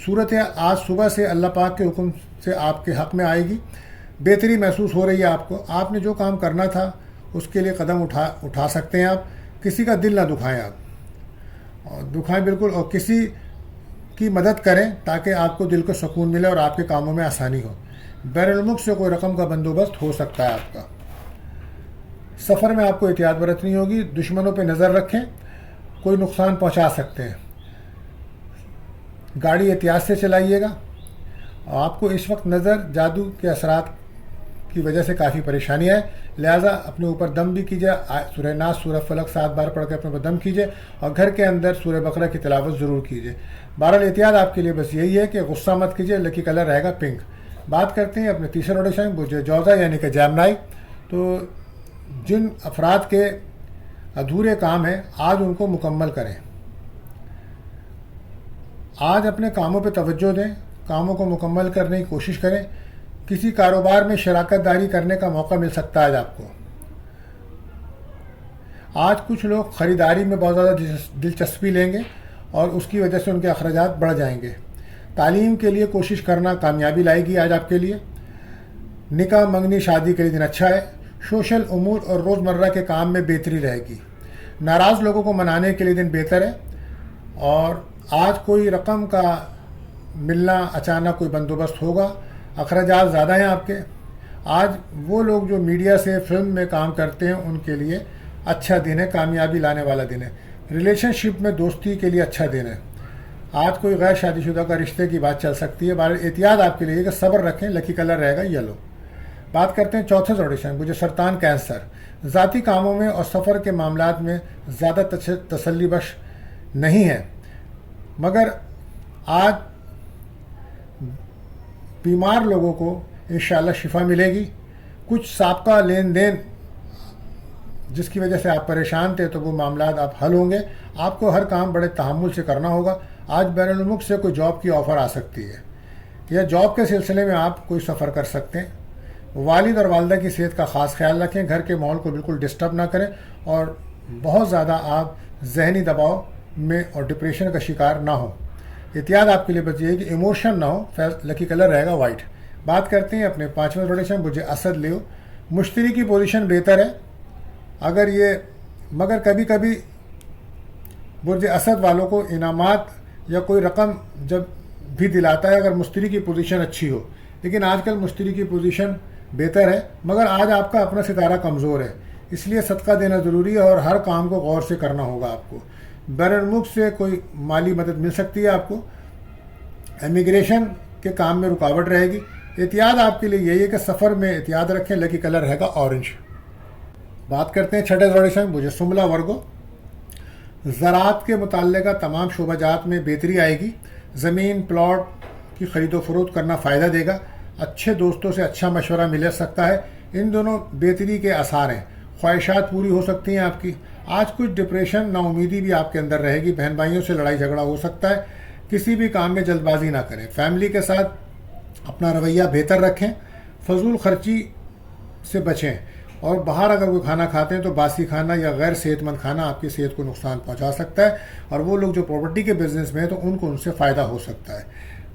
صورت آج صبح سے اللہ پاک کے حکم سے آپ کے حق میں آئے گی. بہتری محسوس ہو رہی ہے آپ کو. آپ نے جو کام کرنا تھا اس کے لیے قدم اٹھا سکتے ہیں آپ. کسی کا دل نہ دکھائیں آپ, اور دکھائیں بالکل, اور کسی کی مدد کریں تاکہ آپ کو دل کو سکون ملے اور آپ کے کاموں میں آسانی ہو. بیرون الملک سے کوئی رقم کا بندوبست ہو سکتا ہے آپ کا. سفر میں آپ کو احتیاط برتنی ہوگی. دشمنوں پہ نظر رکھیں, کوئی نقصان پہنچا سکتے ہیں. گاڑی احتیاط سے چلائیے گا. آپ کو اس وقت نظر جادو کے اثرات کی وجہ سے کافی پریشانی ہے, لہٰذا اپنے اوپر دم بھی کیجیے. سورہ ناس, سورہ فلق 7 بار پڑھ کے اپنے اوپر دم کیجیے, اور گھر کے اندر سورہ بقرہ کی تلاوت ضرور کیجیے. بہرحال احتیاط آپ کے لیے بس یہی ہے کہ غصہ مت کیجیے. لکی کلر رہے گا پنک. بات کرتے ہیں اپنے تیسرے روڈیشن بجے جوزا یعنی کہ جیمنائی. تو جن افراد کے ادھورے کام ہیں آج ان کو مکمل کریں. آج اپنے کاموں پہ توجہ دیں, کاموں کو مکمل کرنے کی کوشش کریں. کسی کاروبار میں شراکت داری کرنے کا موقع مل سکتا ہے آج آپ کو. آج کچھ لوگ خریداری میں بہت زیادہ دلچسپی لیں گے اور اس کی وجہ سے ان کے اخراجات بڑھ جائیں گے. تعلیم کے لیے کوشش کرنا کامیابی لائے گی آج آپ کے لیے. نکاح منگنی شادی کے لیے دن اچھا ہے. سوشل امور اور روزمرہ کے کام میں بہتری رہے گی. ناراض لوگوں کو منانے کے لیے دن بہتر ہے. اور آج کوئی رقم کا ملنا اچانک کوئی بندوبست ہوگا. اخراجات زیادہ ہیں آپ کے. آج وہ لوگ جو میڈیا سے فلم میں کام کرتے ہیں ان کے لیے اچھا دن ہے, کامیابی لانے والا دن ہے. ریلیشن شپ میں دوستی کے لیے اچھا دن ہے. آج کوئی غیر شادی شدہ کا رشتے کی بات چل سکتی ہے. بہرحال احتیاط آپ کے لیے کہ صبر رکھیں. لکی کلر رہے گا یلو. بات کرتے ہیں چوتھے زوڈیشن مجھے سرطان کینسر. ذاتی کاموں میں اور سفر کے معاملات میں زیادہ تسلی بخش نہیں ہے, مگر آج بیمار لوگوں کو انشاءاللہ شفا ملے گی. کچھ سابقہ لین دین جس کی وجہ سے آپ پریشان تھے تو وہ معاملات آپ حل ہوں گے. آپ کو ہر کام بڑے تحمل سے کرنا ہوگا. آج بیرون الملک سے کوئی جاب کی آفر آ سکتی ہے, یا جاب کے سلسلے میں آپ کوئی سفر کر سکتے ہیں. والد اور والدہ کی صحت کا خاص خیال رکھیں. گھر کے ماحول کو بالکل ڈسٹرب نہ کریں, اور بہت زیادہ آپ ذہنی دباؤ میں اور ڈپریشن کا شکار نہ ہو. احتیاط آپ کے لیے بس یہ ہے کہ ایموشن نہ ہو. لکی کلر رہے گا وائٹ. بات کرتے ہیں اپنے پانچویں روٹیشن بجے اسد لیو. مشتری کی پوزیشن بہتر ہے اگر یہ, مگر کبھی کبھی برج اسد والوں کو انعامات یا کوئی رقم جب بھی دلاتا ہے اگر مشتری کی پوزیشن اچھی ہو. لیکن آج کل مشتری کی پوزیشن بہتر ہے, مگر آج آپ کا اپنا ستارہ کمزور ہے, اس لیے صدقہ دینا ضروری ہے اور ہر کام کو غور سے کرنا ہوگا آپ کو. بیرون ملک سے کوئی مالی مدد مل سکتی ہے آپ کو. امیگریشن کے کام میں رکاوٹ رہے گی. احتیاط آپ کے لیے یہی ہے کہ سفر میں احتیاط رکھیں. لکی کلر رہے گا اورنج. بات کرتے ہیں چھٹے زوڈیشن مجھے سملا ورگو. زراعت کے متعلقہ تمام شعبہ جات میں بہتری آئے گی. زمین پلاٹ کی خرید و فروخت کرنا فائدہ دے گا. اچھے دوستوں سے اچھا مشورہ مل سکتا ہے. ان دونوں بہتری کے آثار ہیں. خواہشات پوری ہو سکتی ہیں آپ کی. آج کچھ ڈپریشن نا امیدی بھی آپ کے اندر رہے گی. بہن بھائیوں سے لڑائی جھگڑا ہو سکتا ہے. کسی بھی کام میں جلد بازی نہ کریں. فیملی کے ساتھ اپنا رویہ بہتر رکھیں. فضول خرچی سے بچیں, اور باہر اگر کوئی کھانا کھاتے ہیں تو باسی کھانا یا غیر صحت مند کھانا آپ کی صحت کو نقصان پہنچا سکتا ہے. اور وہ لوگ جو پراپرٹی کے بزنس میں ہیں تو ان سے فائدہ ہو سکتا ہے.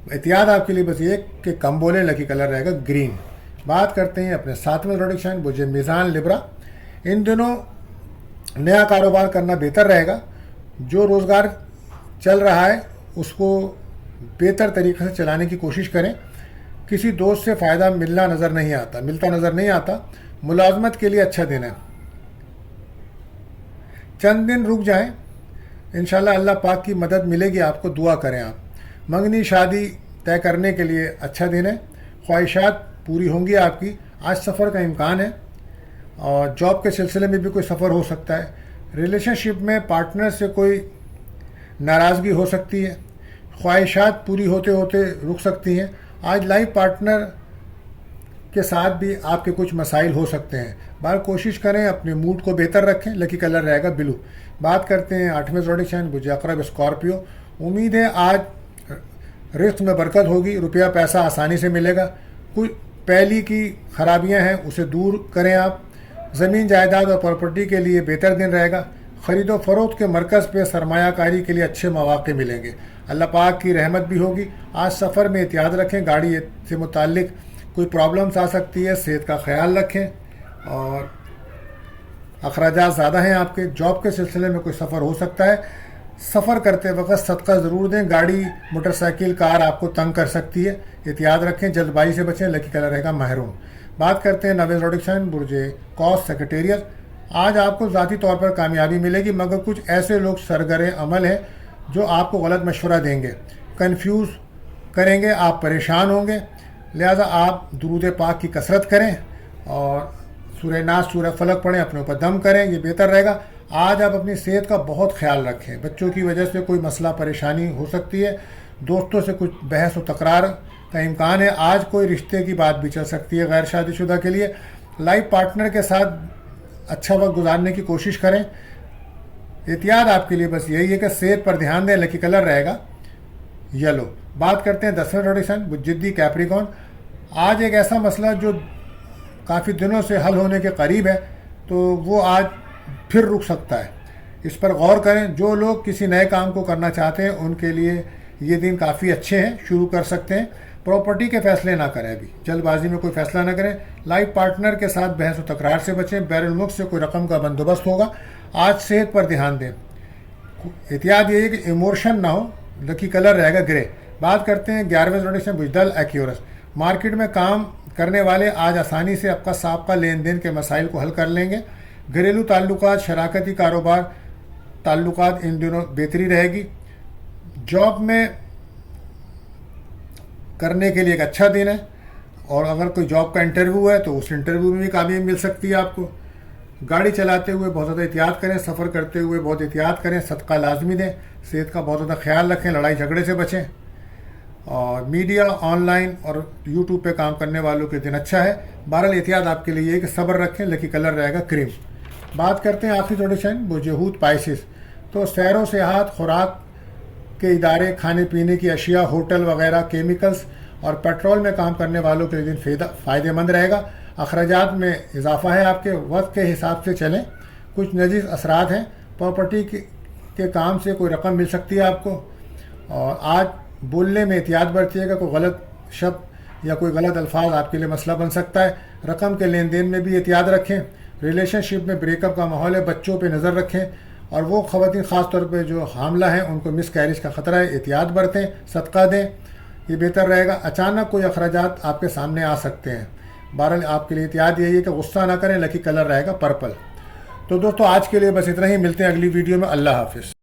احتیاط آپ کے لیے بس یہ کہ کم بولیں. لکی کلر رہے گا گرین. بات کرتے ہیں اپنے ساتویں روڈیشن مجھے میزان لبرا. ان دنوں نیا کاروبار کرنا بہتر رہے گا. جو روزگار چل رہا ہے اس کو بہتر طریقے سے چلانے کی کوشش کریں. کسی دوست سے فائدہ ملتا نظر نہیں آتا. ملازمت کے لیے اچھا دن ہے. چند دن رک جائیں, انشاءاللہ اللہ پاک کی مدد ملے گی آپ کو. دعا کریں آپ. منگنی شادی طے کرنے کے لیے اچھا دن ہے. خواہشات پوری ہوں گی آپ کی. آج سفر کا امکان ہے, اور جاب کے سلسلے میں بھی کوئی سفر ہو سکتا ہے. ریلیشن شپ میں پارٹنر سے کوئی ناراضگی ہو سکتی ہے. خواہشات پوری ہوتے ہوتے رک سکتی ہیں. آج لائف پارٹنر کے ساتھ بھی آپ کے کچھ مسائل ہو سکتے ہیں. باہر کوشش کریں اپنے موڈ کو بہتر رکھیں. لکی کلر رہے گا بلو. بات کرتے ہیں آٹھویں زوڈیشن مجھے عقرب اسکارپیو. امید ہے آج رزق میں برکت ہوگی. روپیہ پیسہ آسانی سے ملے گا. کچھ پہلی کی خرابیاں ہیں اسے دور کریں آپ. زمین جائیداد اور پراپرٹی کے لیے بہتر دن رہے گا. خرید و فروخت کے مرکز پہ سرمایہ کاری کے لیے اچھے مواقع ملیں گے، اللہ پاک کی رحمت بھی ہوگی۔ آج سفر میں احتیاط رکھیں، گاڑی سے متعلق کوئی پرابلمس آ سکتی ہے، صحت کا خیال رکھیں، اور اخراجات زیادہ ہیں آپ کے، جاب کے سلسلے میں کوئی سفر ہو سکتا ہے۔ سفر کرتے وقت صدقہ ضرور دیں، گاڑی موٹر سائیکل کار آپ کو تنگ کر سکتی ہے، احتیاط رکھیں، جلد بازی سے بچیں، لکی کلر رہے گا محروم۔ بات کرتے ہیں نویز روڈکشن برج قوس سیکریٹریٹ۔ آج آپ کو ذاتی طور پر کامیابی ملے گی، مگر کچھ ایسے لوگ سرگرم عمل ہیں جو آپ کو غلط مشورہ دیں گے، کنفیوز کریں گے، آپ پریشان ہوں گے، لہذا آپ درود پاک کی کثرت کریں اور سورہ ناس سورہ فلق پڑھیں، اپنے اوپر دم کریں، یہ بہتر رہے گا۔ آج آپ اپنی صحت کا بہت خیال رکھیں، بچوں کی وجہ سے کوئی مسئلہ پریشانی ہو سکتی ہے، دوستوں سے کچھ بحث و تکرار کا امکان ہے، آج کوئی رشتے کی بات بھی چل سکتی ہے غیر شادی شدہ کے لیے۔ لائف پارٹنر کے ساتھ اچھا وقت گزارنے کی کوشش کریں، احتیاط آپ کے لیے بس یہی ہے کہ صحت پر دھیان دیں، لکی کلر رہے گا یلو۔ بات کرتے ہیں 10ویں روڈیشن بجدی کیپریکون۔ آج ایک ایسا مسئلہ جو کافی دنوں سے حل ہونے کے قریب ہے، تو وہ آج پھر رک سکتا ہے، اس پر غور کریں۔ جو لوگ کسی نئے کام کو کرنا چاہتے ہیں ان کے لیے یہ دن کافی اچھے ہیں، شروع کر سکتے ہیں۔ پراپرٹی کے فیصلے نہ کریں، ابھی جلد بازی میں کوئی فیصلہ نہ کریں۔ لائف پارٹنر کے ساتھ بحث و تکرار سے بچیں، بیرون ملک سے کوئی رقم کا بندوبست ہوگا۔ آج صحت پر دھیان دیں، احتیاط یہ ہے کہ ایموشن نہ ہو، لکی کلر رہے گا گرے۔ بات کرتے ہیں 11ویں روڈیشن بجدل ایکیورس۔ مارکیٹ میں کام کرنے والے آج آسانی سے آپ کا سابقہ لین دین کے مسائل کو حل کر لیں گے۔ گھریلو تعلقات، شراکتی کاروبار تعلقات ان دنوں بہتری رہے گی۔ جاب میں کرنے کے لیے ایک اچھا دن ہے، اور اگر کوئی جاب کا انٹرویو ہے تو اس انٹرویو میں بھی کامیابی مل سکتی ہے آپ کو۔ گاڑی چلاتے ہوئے بہت زیادہ احتیاط کریں، سفر کرتے ہوئے بہت احتیاط کریں، صدقہ لازمی دیں، صحت کا بہت زیادہ خیال رکھیں، لڑائی جھگڑے سے بچیں۔ اور میڈیا، آن لائن اور یوٹیوب پہ کام کرنے والوں کے دن اچھا ہے۔ بہرحال احتیاط آپ کے لیے یہ کہ صبر رکھیں، لکی کلر رہے گا کریم۔ بات کرتے ہیں آخری روڈیشن بجہود پائسس۔ تو سیر و سیاحت، خوراک کے ادارے، کھانے پینے کی اشیاء، ہوٹل وغیرہ، کیمیکلز اور پیٹرول میں کام کرنے والوں کے دن فائدہ مند رہے گا۔ اخراجات میں اضافہ ہے، آپ کے وقت کے حساب سے چلیں، کچھ نجیز اثرات ہیں، پراپرٹی کے کام سے کوئی رقم مل سکتی ہے آپ کو۔ اور آج بولنے میں احتیاط برتیے گا، کوئی غلط شبد یا کوئی غلط الفاظ آپ کے لیے مسئلہ بن سکتا ہے۔ رقم کے لین دین میں بھی احتیاط رکھیں۔ ریلیشن شپ میں بریک اپ کا ماحول ہے، بچوں پہ نظر رکھیں، اور وہ خواتین خاص طور پہ جو حاملہ ہیں ان کو مس کیریج کا خطرہ ہے، احتیاط برتیں، صدقہ دیں، یہ بہتر رہے گا۔ اچانک کوئی اخراجات آپ کے سامنے آ سکتے ہیں، بہرحال آپ کے لیے احتیاط یہی ہے کہ غصہ نہ کریں، لکی کلر رہے گا پرپل۔ تو دوستو آج کے لیے بس اتنا ہی، ملتے ہیں اگلی ویڈیو میں، اللہ حافظ۔